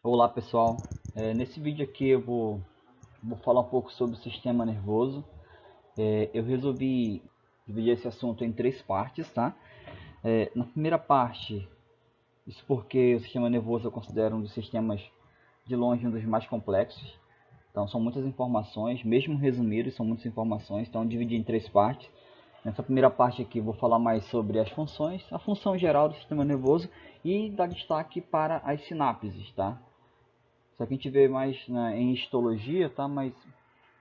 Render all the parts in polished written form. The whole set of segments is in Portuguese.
Olá pessoal, nesse vídeo aqui eu vou falar um pouco sobre o sistema nervoso. Eu resolvi dividir esse assunto em três partes, tá? Na primeira parte, isso porque o sistema nervoso eu considero um dos sistemas de longe um dos mais complexos. Então são muitas informações, mesmo resumidos, são muitas informações, então eu dividi em três partes. Nessa primeira parte aqui eu vou falar mais sobre as funções, a função geral do sistema nervoso e dar destaque para as sinapses, tá? Isso aqui a gente vê mais em histologia, tá? Mas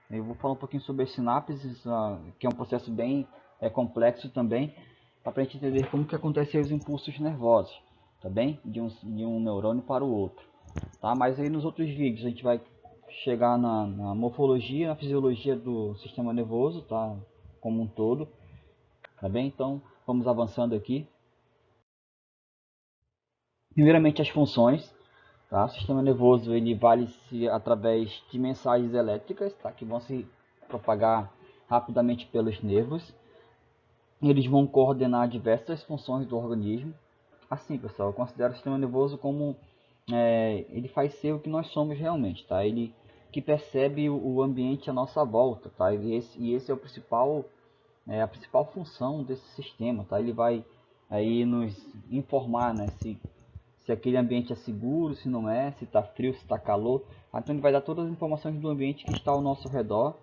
eu vou falar um pouquinho sobre as sinapses, que é um processo bem complexo também, para a gente entender como que acontecem os impulsos nervosos, tá bem? De um neurônio para o outro, tá? Mas aí nos outros vídeos a gente vai chegar na morfologia, na fisiologia do sistema nervoso, tá? Como um todo, tá bem? Então vamos avançando aqui. Primeiramente as funções. Tá? O sistema nervoso ele vale-se através de mensagens elétricas, tá? Que vão se propagar rapidamente pelos nervos. Eles vão coordenar diversas funções do organismo. Assim, pessoal, eu considero o sistema nervoso como ele faz ser o que nós somos realmente, tá? Ele que percebe o ambiente à nossa volta, tá? E esse é a principal função desse sistema, tá? Ele vai aí nos informar, né, se aquele ambiente é seguro, se não é, se está frio, se está calor. Então ele vai dar todas as informações do ambiente que está ao nosso redor,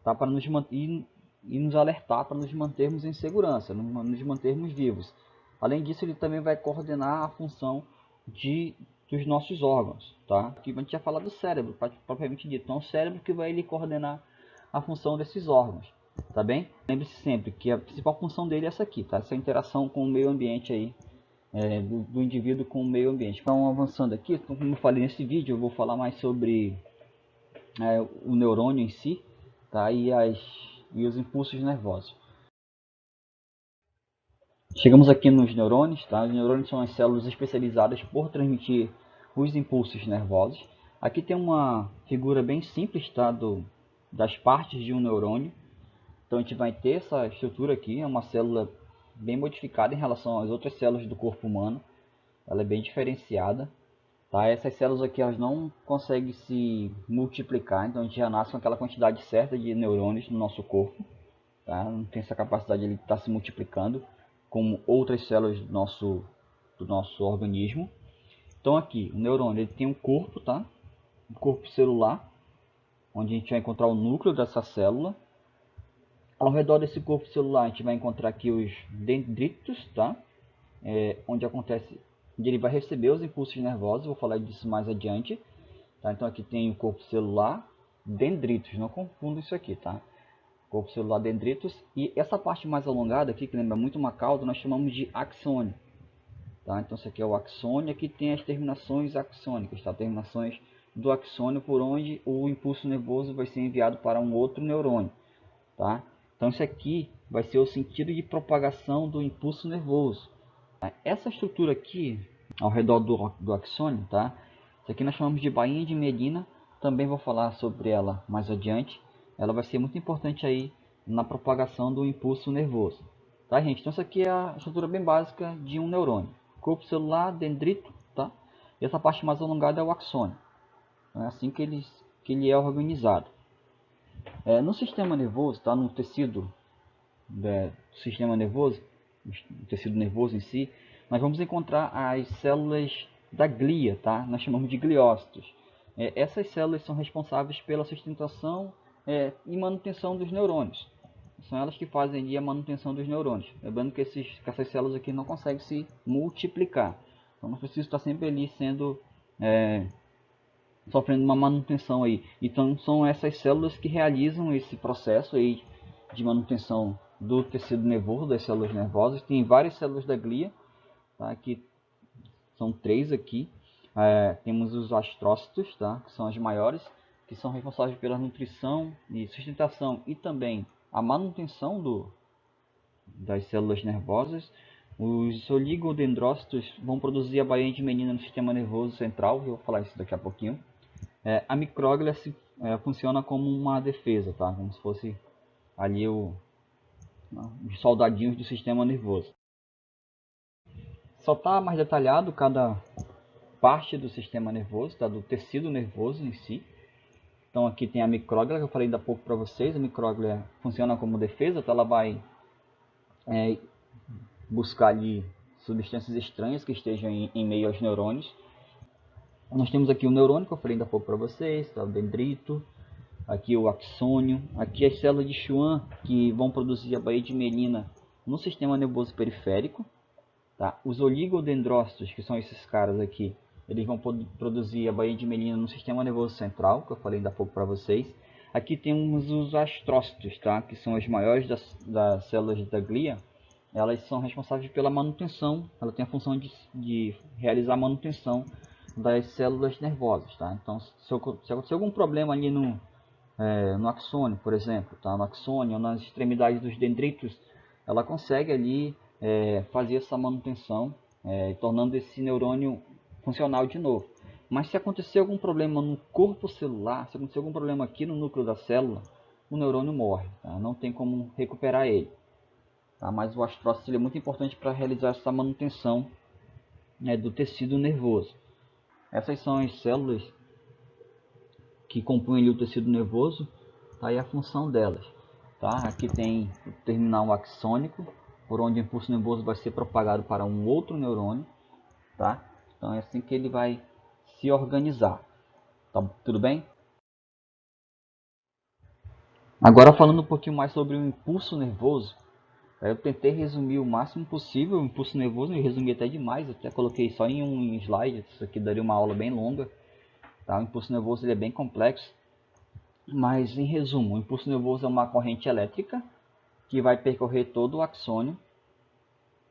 tá? Para nos manter e nos alertar para nos mantermos em segurança, nos mantermos vivos. Além disso, ele também vai coordenar a função dos nossos órgãos, tá? Aqui a gente já fala do cérebro, propriamente dito. Então, o cérebro que vai ele coordenar a função desses órgãos, tá bem? Lembre-se sempre que a principal função dele é essa aqui, tá? Essa interação com o meio ambiente aí, do indivíduo com o meio ambiente. Então, avançando aqui, então, como eu falei nesse vídeo, eu vou falar mais sobre o neurônio em si, tá? E os impulsos nervosos. Chegamos aqui nos neurônios, tá? Os neurônios são as células especializadas por transmitir os impulsos nervosos. Aqui tem uma figura bem simples, tá? Das partes de um neurônio. Então a gente vai ter essa estrutura aqui, é uma célula bem modificada em relação às outras células do corpo humano. Ela é bem diferenciada. Tá? Essas células aqui elas não conseguem se multiplicar, então a gente já nasce com aquela quantidade certa de neurônios no nosso corpo. Tá? Não tem essa capacidade de estar se multiplicando como outras células do nosso organismo. Então aqui, o neurônio ele tem um corpo, tá? Um corpo celular, onde a gente vai encontrar o núcleo dessa célula. Ao redor desse corpo celular a gente vai encontrar aqui os dendritos, tá? Onde ele vai receber os impulsos nervosos, vou falar disso mais adiante. Tá? Então aqui tem o corpo celular, dendritos, não confunda isso aqui, tá? Corpo celular, dendritos, e essa parte mais alongada aqui, que lembra muito uma cauda, nós chamamos de axônio. Tá? Então isso aqui é o axônio, aqui tem as terminações axônicas, tá? Terminações do axônio por onde o impulso nervoso vai ser enviado para um outro neurônio. Tá? Então isso aqui vai ser o sentido de propagação do impulso nervoso. Tá? Essa estrutura aqui, ao redor do axônio, tá? Isso aqui nós chamamos de bainha de Medina, também vou falar sobre ela mais adiante. Ela vai ser muito importante aí na propagação do impulso nervoso. Tá, gente? Então isso aqui é a estrutura bem básica de um neurônio. Corpo celular, dendrito, tá? E essa parte mais alongada é o axônio. Então, é assim que ele é organizado. No sistema nervoso, tá? No tecido do sistema nervoso, o tecido nervoso em si, nós vamos encontrar as células da glia, tá? Nós chamamos de gliócitos. Essas células são responsáveis pela sustentação e manutenção dos neurônios. São elas que fazem ali a manutenção dos neurônios. Lembrando que essas células aqui não conseguem se multiplicar. Então não precisa estar sempre ali sofrendo uma manutenção aí. Então são essas células que realizam esse processo aí de manutenção do tecido nervoso, das células nervosas. Tem várias células da glia, tá? Que são três aqui. Temos os astrócitos, tá? Que são as maiores, que são responsáveis pela nutrição e sustentação e também a manutenção das células nervosas. Os oligodendrócitos vão produzir a bainha de Menina no sistema nervoso central, eu vou falar isso daqui a pouquinho. A micróglia funciona como uma defesa, tá? Como se fosse ali os soldadinhos do sistema nervoso. Só está mais detalhado parte do sistema nervoso, tá? Do tecido nervoso em si. Então aqui tem a micróglia, que eu falei ainda há pouco para vocês. A micróglia funciona como defesa, tá? Ela vai buscar ali substâncias estranhas que estejam em meio aos neurônios. Nós temos aqui o neurônio, que eu falei ainda há pouco para vocês, tá? O dendrito, aqui o axônio, aqui as células de Schwann, que vão produzir a baía de mielina no sistema nervoso periférico. Tá? Os oligodendrócitos, que são esses caras aqui, eles vão produzir a baía de mielina no sistema nervoso central, que eu falei ainda há pouco para vocês. Aqui temos os astrócitos, tá? Que são as maiores das células da glia. Elas são responsáveis pela manutenção, ela tem a função de realizar a manutenção das células nervosas. Tá? Então, se acontecer algum problema ali no axônio, por exemplo, tá? No axônio ou nas extremidades dos dendritos, ela consegue ali fazer essa manutenção, tornando esse neurônio funcional de novo. Mas se acontecer algum problema no corpo celular, se acontecer algum problema aqui no núcleo da célula, o neurônio morre, tá? Não tem como recuperar ele. Tá? Mas o astrócito é muito importante para realizar essa manutenção do tecido nervoso. Essas são as células que compõem ali o tecido nervoso, tá? E a função delas. Tá? Aqui tem o terminal axônico, por onde o impulso nervoso vai ser propagado para um outro neurônio. Tá? Então é assim que ele vai se organizar. Tá, tudo bem? Agora falando um pouquinho mais sobre o impulso nervoso. Eu tentei resumir o máximo possível o impulso nervoso, eu resumi até demais, até coloquei só em um slide, isso aqui daria uma aula bem longa. Tá? O impulso nervoso ele é bem complexo, mas em resumo, o impulso nervoso é uma corrente elétrica que vai percorrer todo o axônio.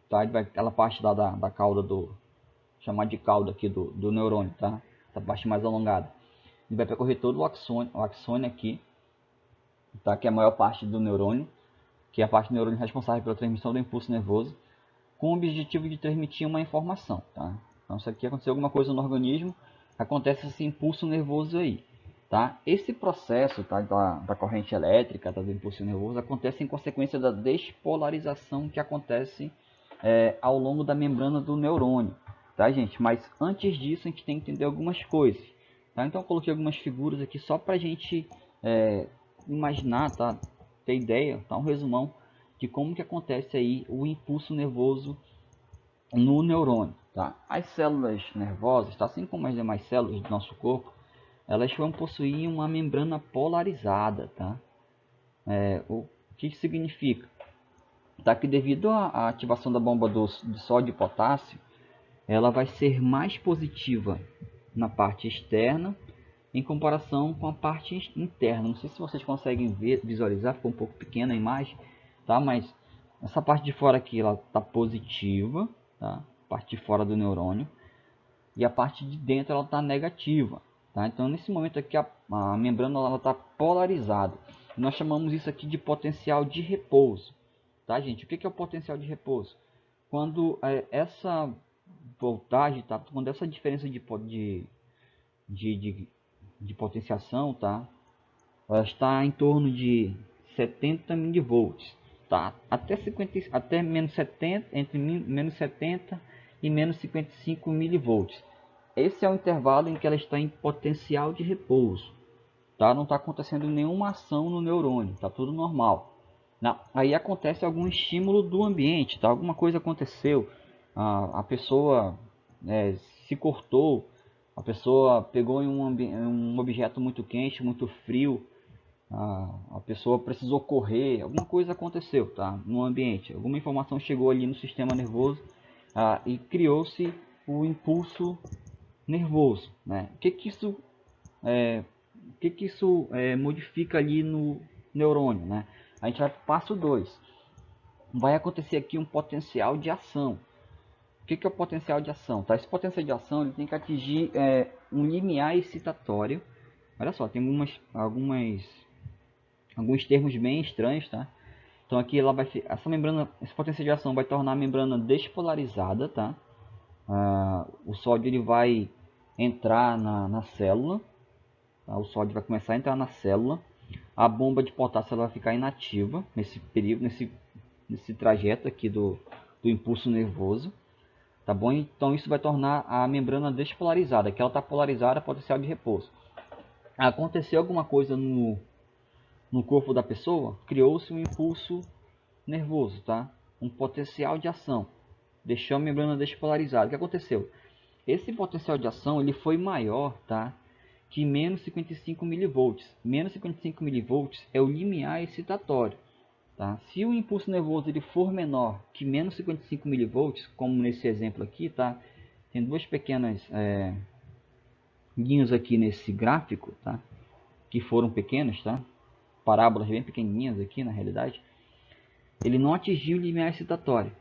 Tá? Aquela parte lá da cauda chamar de cauda aqui do neurônio, tá? Essa parte mais alongada. Ele vai percorrer todo o axônio aqui, tá? Que é a maior parte do neurônio, que é a parte do neurônio responsável pela transmissão do impulso nervoso, com o objetivo de transmitir uma informação, tá? Então, se aqui acontecer alguma coisa no organismo, acontece esse impulso nervoso aí, tá? Esse processo, tá, da corrente elétrica, tá, do impulso nervoso, acontece em consequência da despolarização que acontece ao longo da membrana do neurônio, tá, gente? Mas antes disso, a gente tem que entender algumas coisas, tá? Então, eu coloquei algumas figuras aqui só para a gente imaginar, tá? Ter ideia, tá? Um resumão de como que acontece aí o impulso nervoso no neurônio, tá? As células nervosas, tá? Assim como as demais células do nosso corpo, elas vão possuir uma membrana polarizada, tá? O que isso significa? Tá? Que devido à ativação da bomba de sódio e potássio, ela vai ser mais positiva na parte externa em comparação com a parte interna. Não sei se vocês conseguem visualizar, ficou um pouco pequena a imagem, tá? Mas essa parte de fora aqui ela está positiva, tá? Parte de fora do neurônio, e a parte de dentro ela está negativa, tá? Então nesse momento aqui a membrana está polarizada. Nós chamamos isso aqui de potencial de repouso, tá, gente? O que é o potencial de repouso? Quando essa voltagem, tá? Quando essa diferença de potenciação, tá? Ela está em torno de 70 milivolts, tá? Até menos 70, entre menos 70 e menos 55 milivolts. Esse é o intervalo em que ela está em potencial de repouso, tá? Não está acontecendo nenhuma ação no neurônio, tá tudo normal. Aí acontece algum estímulo do ambiente, tá? Alguma coisa aconteceu, a pessoa se cortou, a pessoa pegou em um objeto muito quente, muito frio, a pessoa precisou correr, alguma coisa aconteceu, tá? No ambiente, alguma informação chegou ali no sistema nervoso e criou-se o impulso nervoso, né? O que isso modifica ali no neurônio, né? A gente vai para o passo 2. Vai acontecer aqui um potencial de ação. O que é o potencial de ação? Tá? Esse potencial de ação ele tem que atingir um limiar excitatório. Olha só, tem alguns termos bem estranhos, tá? Então aqui essa membrana, esse potencial de ação vai tornar a membrana despolarizada, tá? O sódio ele vai entrar na célula, tá? O sódio vai começar a entrar na célula. A bomba de potássio vai ficar inativa nesse período, nesse trajeto aqui do impulso nervoso. tá bom? Então isso vai tornar a membrana despolarizada, que ela está polarizada, potencial de repouso. Aconteceu alguma coisa no corpo da pessoa, criou-se um impulso nervoso, tá? Um potencial de ação, deixou a membrana despolarizada. O que aconteceu? Esse potencial de ação ele foi maior, tá? Que menos 55 milivolts. Menos 55 milivolts é o limiar excitatório. Tá? Se o impulso nervoso ele for menor que menos 55 milivolts, como nesse exemplo aqui, tá? Tem duas pequenas linhas aqui nesse gráfico, tá? Que foram pequenas, tá? Parábolas bem pequenininhas aqui na realidade. Ele não atingiu o limiar excitatório,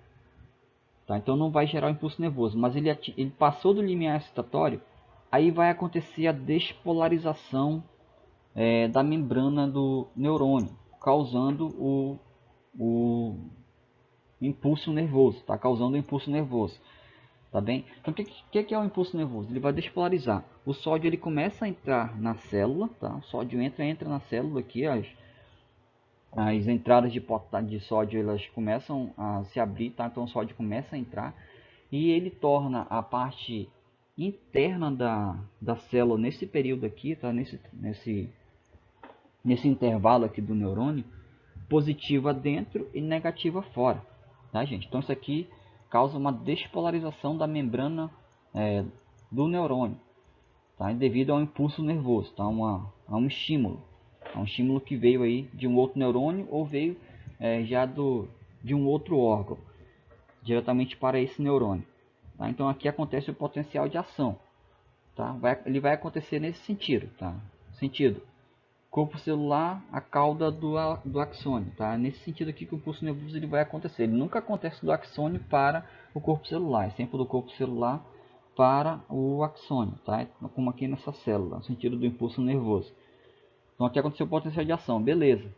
tá? Então não vai gerar o impulso nervoso, mas ele passou do limiar excitatório, aí vai acontecer a despolarização da membrana do neurônio, causando o impulso nervoso, tá? Causando o impulso nervoso, tá bem? Então o que é o impulso nervoso? Ele vai despolarizar. O sódio ele começa a entrar na célula, tá? O sódio entra na célula aqui, as entradas de sódio elas começam a se abrir, tá? Então o sódio começa a entrar e ele torna a parte interna da célula nesse período aqui, tá? Nesse intervalo aqui do neurônio, positiva dentro e negativa fora, tá, gente? Então isso aqui causa uma despolarização da membrana do neurônio, tá? Devido ao impulso nervoso, tá? A um estímulo. É um estímulo que veio aí de um outro neurônio ou veio já de um outro órgão, diretamente para esse neurônio. Tá? Então aqui acontece o potencial de ação. Tá? Ele vai acontecer nesse sentido. Tá? Corpo celular, a cauda do axônio. Tá? Nesse sentido aqui que o impulso nervoso ele vai acontecer. Ele nunca acontece do axônio para o corpo celular, é sempre do corpo celular para o axônio, tá? Como aqui nessa célula, no sentido do impulso nervoso. Então aqui aconteceu o potencial de ação, beleza.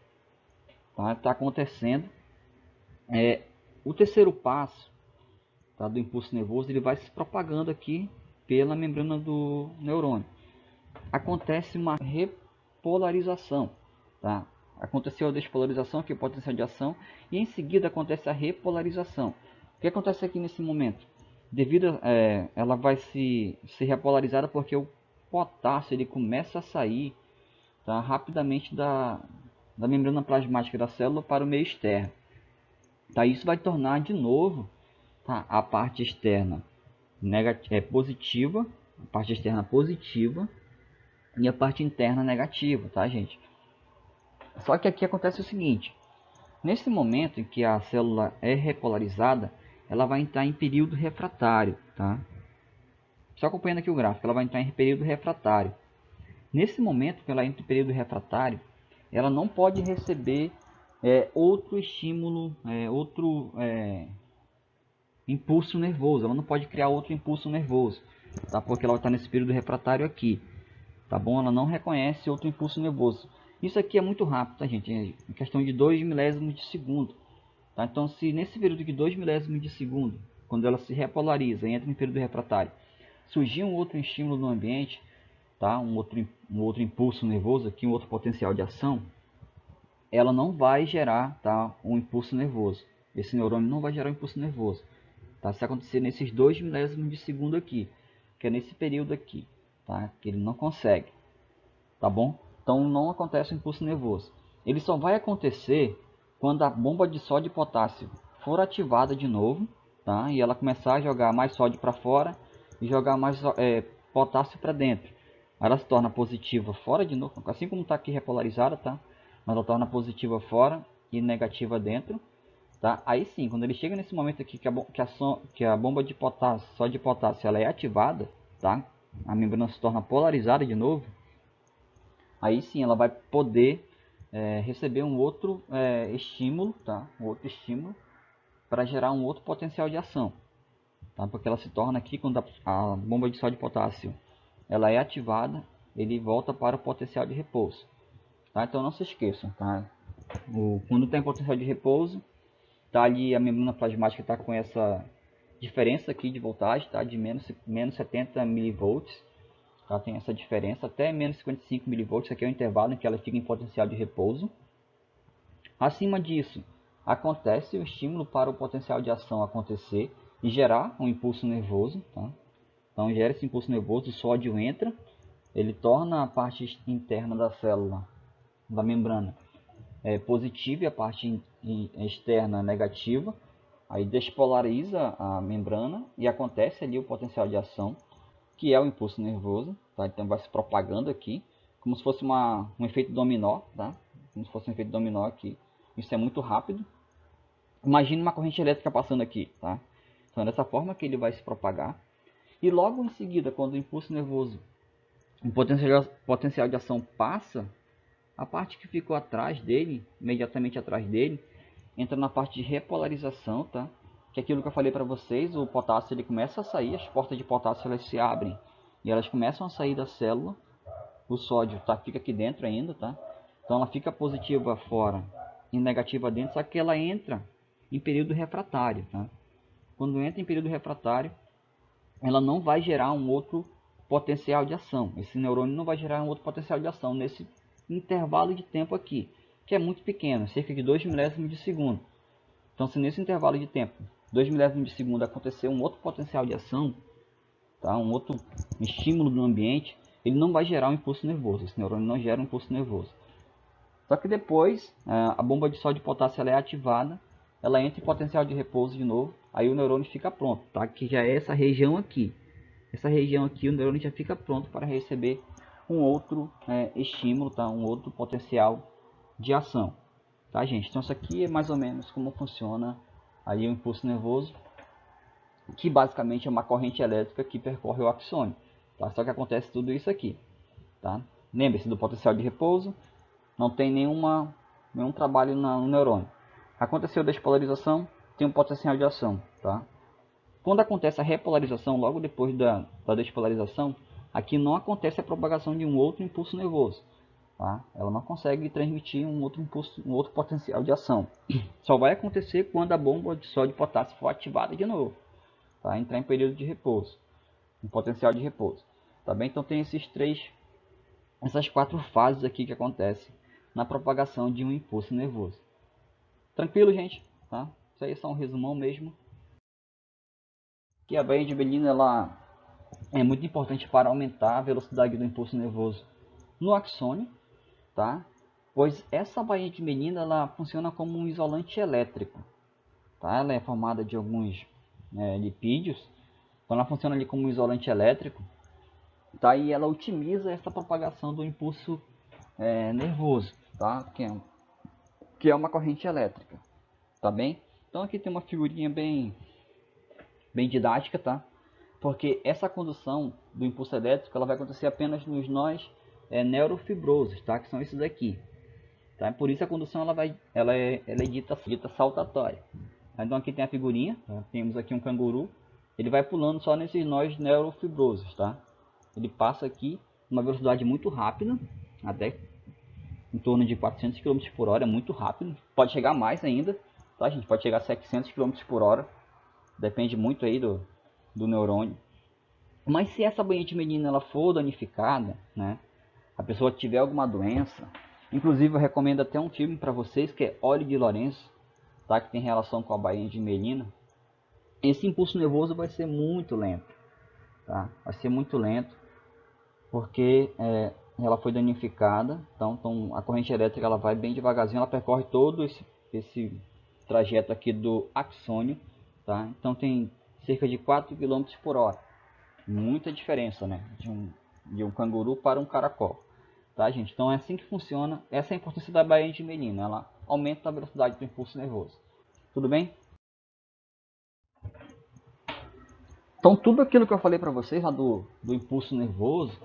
Tá acontecendo. O terceiro passo, tá, do impulso nervoso, ele vai se propagando aqui pela membrana do neurônio. Acontece uma repolarização, tá? Aconteceu a despolarização, que é o potencial de ação, e em seguida acontece a repolarização. O que acontece aqui nesse momento? Ela vai se repolarizada porque o potássio ele começa a sair, tá, rapidamente da membrana plasmática da célula para o meio externo. Tá, isso vai tornar de novo, tá, a parte externa positiva, a parte externa positiva e a parte interna negativa, tá, gente? Só que aqui acontece o seguinte: nesse momento em que a célula é repolarizada, ela vai entrar em período refratário, tá? Só acompanhando aqui o gráfico, ela vai entrar em período refratário. Nesse momento que ela entra em período refratário, ela não pode receber outro estímulo, outro impulso nervoso. Ela não pode criar outro impulso nervoso, tá? Porque ela está nesse período refratário aqui, tá bom? Ela não reconhece outro impulso nervoso. Isso aqui é muito rápido, tá, gente? É em questão de 2 milésimos de segundo, tá? Então, se nesse período de 2 milésimos de segundo, quando ela se repolariza e entra em período refratário, surgir um outro estímulo no ambiente, tá? Um outro impulso nervoso aqui, um outro potencial de ação, ela não vai gerar, tá, um impulso nervoso. Esse neurônio não vai gerar um impulso nervoso, tá? Se acontecer nesses 2 milésimos de segundo aqui, que é nesse período aqui, tá? Que ele não consegue, tá bom? Então não acontece o impulso nervoso. Ele só vai acontecer quando a bomba de sódio e potássio for ativada de novo, tá? E ela começar a jogar mais sódio para fora e jogar mais potássio para dentro. Ela se torna positiva fora de novo, assim como está aqui repolarizada, tá? Mas ela torna positiva fora e negativa dentro, tá? Aí sim, quando ele chega nesse momento aqui que a bomba de potássio, sódio de potássio, ela é ativada, tá? A membrana se torna polarizada de novo. Aí sim ela vai poder receber um outro estímulo, tá? Um outro estímulo para gerar um outro potencial de ação, tá? Porque ela se torna aqui quando a bomba de sódio de potássio ela é ativada, ele volta para o potencial de repouso, tá? Então não se esqueçam, tá? Quando tem potencial de repouso, tá ali a membrana plasmática está com essa diferença aqui de voltagem, tá? De menos 70 milivolts. Ela tem essa diferença até menos 55 milivolts. Aqui é o intervalo em que ela fica em potencial de repouso. Acima disso, acontece o estímulo para o potencial de ação acontecer. e gerar um impulso nervoso, tá? Então gera esse impulso nervoso, o sódio entra, ele torna a parte interna da célula, da membrana, positiva e a parte externa negativa. Aí despolariza a membrana e acontece ali o potencial de ação, que é o impulso nervoso, tá? Então vai se propagando aqui, como se fosse um efeito dominó, tá? Como se fosse um efeito dominó aqui. Isso é muito rápido. Imagine uma corrente elétrica passando aqui, tá? Então é dessa forma que ele vai se propagar. E logo em seguida, quando o impulso nervoso, o potencial de ação passa, a parte que ficou atrás dele, imediatamente atrás dele, entra na parte de repolarização, tá? Que é aquilo que eu falei para vocês, o potássio ele começa a sair, as portas de potássio elas se abrem e elas começam a sair da célula. O sódio fica aqui dentro ainda, tá? Então ela fica positiva fora e negativa dentro, só que ela entra em período refratário, tá? Quando entra em período refratário, ela não vai gerar um outro potencial de ação. Esse neurônio não vai gerar um outro potencial de ação nesse intervalo de tempo aqui, que é muito pequeno, cerca de 2 milésimos de segundo. Então, se nesse intervalo de tempo, 2 milésimos de segundo, acontecer um outro potencial de ação, tá? Um outro estímulo no ambiente, ele não vai gerar um impulso nervoso. Esse neurônio não gera um impulso nervoso. Só que depois, a bomba de sódio e potássio ela é ativada, ela entra em potencial de repouso de novo, aí o neurônio fica pronto, tá? Que já é essa região aqui. Essa região aqui, o neurônio já fica pronto para receber um outro estímulo, tá? Um outro potencial de ação. Tá, gente? Então isso aqui é mais ou menos como funciona aí o impulso nervoso, que basicamente é uma corrente elétrica que percorre o axônio. Tá? Só que acontece tudo isso aqui. Tá? Lembre-se do potencial de repouso, não tem nenhum trabalho no neurônio. Aconteceu a despolarização, tem um potencial de ação. Tá? Quando acontece a repolarização, logo depois da despolarização, aqui não acontece a propagação de um outro impulso nervoso. Tá? Ela não consegue transmitir um outro impulso, um outro potencial de ação. Só vai acontecer quando a bomba de sódio e potássio for ativada de novo. Tá? Entrar em período de repouso, um potencial de repouso. Tá bem? Então tem essas 4 fases aqui que acontecem na propagação de um impulso nervoso. Tranquilo, gente? Tá? Isso aí é só um resumão mesmo. Que a baía de Benina ela é muito importante para aumentar a velocidade do impulso nervoso no axônio, tá? Pois essa baía de Benina ela funciona como um isolante elétrico, tá? Ela é formada de alguns lipídios, então ela funciona ali como um isolante elétrico, tá? E ela otimiza essa propagação do impulso nervoso, tá? Que é uma corrente elétrica, tá bem? Então aqui tem uma figurinha bem didática, tá? Porque essa condução do impulso elétrico ela vai acontecer apenas nos nós neurofibrosos, tá? Que são esses aqui. Tá? Por isso a condução ela é dita saltatória. Então aqui tem a figurinha, tá? Temos aqui um canguru, ele vai pulando só nesses nós neurofibrosos, tá? Ele passa aqui uma velocidade muito rápida, até em torno de 400 km por hora, é muito rápido. Pode chegar mais ainda, tá, gente? Pode chegar a 700 km por hora, depende muito aí do neurônio. Mas se essa baía de menina ela for danificada, né? A pessoa tiver alguma doença, inclusive eu recomendo até um filme para vocês que é Óleo de Lourenço, tá? Que tem relação com a baía de menina. Esse impulso nervoso vai ser muito lento, tá? Vai ser muito lento porque ela foi danificada, então a corrente elétrica ela vai bem devagarzinho, ela percorre todo esse trajeto aqui do axônio, tá? Então tem cerca de 4 km por hora, muita diferença, né? De um canguru para um caracol, tá, gente? Então é assim que funciona, essa é a importância da baía de Melina, ela aumenta a velocidade do impulso nervoso, tudo bem? Então tudo aquilo que eu falei para vocês lá do impulso nervoso,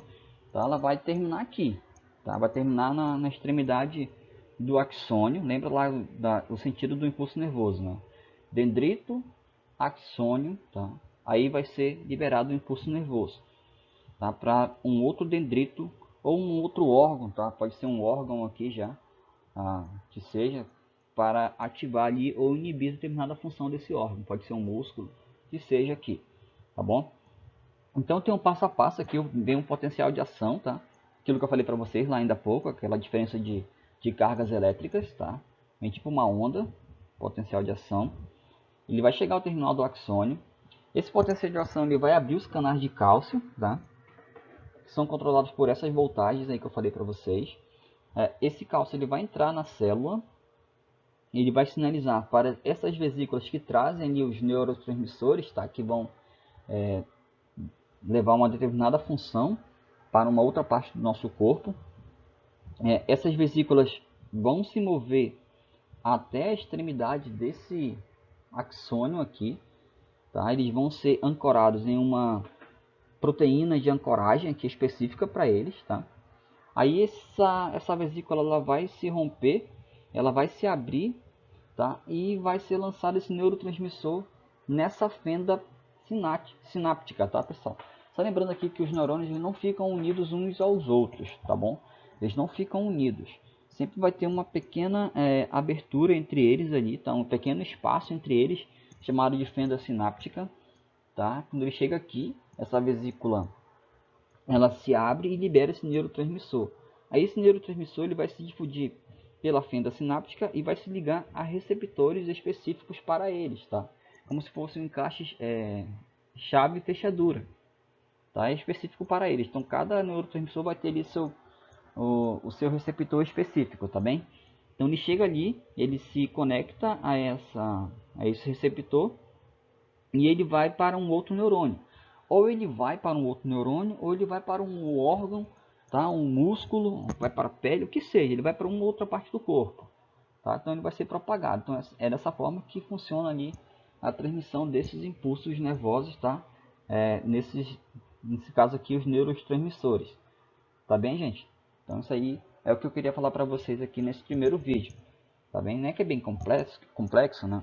tá? Ela vai terminar aqui, tá? Vai terminar na extremidade do axônio. Lembra lá o sentido do impulso nervoso, né? Dendrito, axônio, tá? Aí vai ser liberado o impulso nervoso, tá? Para um outro dendrito ou um outro órgão, tá? Pode ser um órgão aqui já, que seja para ativar ali ou inibir determinada função desse órgão. Pode ser um músculo, que seja aqui, tá bom? Então tem um passo a passo aqui, vem um potencial de ação, tá? Aquilo que eu falei para vocês lá ainda há pouco, aquela diferença de cargas elétricas, tá? Vem tipo uma onda, potencial de ação. Ele vai chegar ao terminal do axônio, Esse potencial de ação ele vai abrir os canais de cálcio, tá? Que são controlados por essas voltagens aí que eu falei para vocês. Esse cálcio ele vai entrar na célula, ele vai sinalizar para essas vesículas que trazem ali os neurotransmissores, tá? Que vão levar uma determinada função para uma outra parte do nosso corpo. Essas vesículas vão se mover até a extremidade desse axônio aqui, tá? Eles vão ser ancorados em uma proteína de ancoragem aqui específica para eles, tá? Aí essa vesícula ela vai se romper, ela vai se abrir, tá? E vai ser lançado esse neurotransmissor nessa fenda sináptica, tá, pessoal? Só lembrando aqui que os neurônios eles não ficam unidos uns aos outros, tá bom? Eles não ficam unidos. Sempre vai ter uma pequena abertura entre eles ali, tá? Um pequeno espaço entre eles, chamado de fenda sináptica, tá? Quando ele chega aqui, essa vesícula ela se abre e libera esse neurotransmissor. Aí esse neurotransmissor ele vai se difundir pela fenda sináptica e vai se ligar a receptores específicos para eles, tá? Como se fosse um encaixe chave e fechadura, tá? É específico para eles. Então cada neurotransmissor vai ter ali o seu receptor específico, tá bem? Então ele chega ali, ele se conecta a esse receptor e ele vai para um outro neurônio. Ou ele vai para um outro neurônio, ou ele vai para um órgão, tá? Um músculo, vai para a pele, o que seja, ele vai para uma outra parte do corpo. Tá? Então ele vai ser propagado. Então é dessa forma que funciona ali a transmissão desses impulsos nervosos, tá? Nesse caso aqui, os neurotransmissores. Tá bem, gente? Então isso aí é o que eu queria falar para vocês aqui nesse primeiro vídeo. Tá bem? Não é que é bem complexo, né?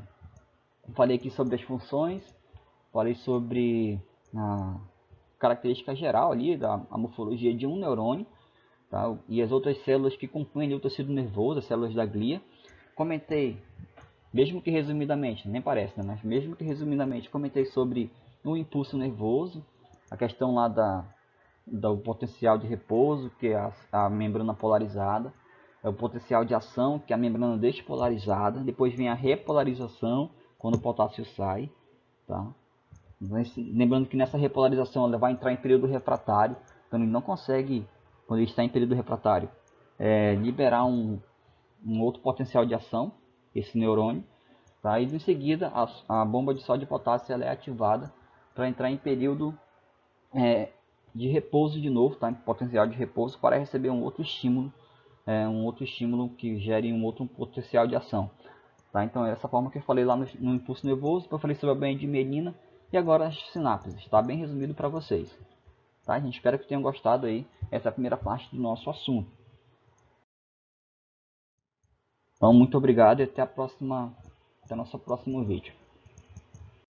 Eu falei aqui sobre as funções, falei sobre a característica geral ali da morfologia de um neurônio, tá? E as outras células que compõem o tecido nervoso, as células da glia. Comentei, mesmo que resumidamente, nem parece, né? Mas mesmo que resumidamente, comentei sobre o impulso nervoso, a questão lá do potencial de repouso, que é a membrana polarizada, o potencial de ação, que é a membrana despolarizada, depois vem a repolarização, quando o potássio sai, tá? Lembrando que nessa repolarização ela vai entrar em período refratário, então ele não consegue, quando ele está em período refratário, liberar um outro potencial de ação, esse neurônio, tá? E em seguida a bomba de sódio e potássio ela é ativada para entrar em período de repouso de novo, tá? Em potencial de repouso para receber um outro estímulo que gere um outro potencial de ação. Tá? Então é essa forma que eu falei lá no impulso nervoso, eu falei sobre a banha de mielina e agora as sinapses. Está bem resumido para vocês. Tá, gente? Espero que tenham gostado aí. Essa é a primeira parte do nosso assunto. Então, muito obrigado e até o nosso próximo vídeo.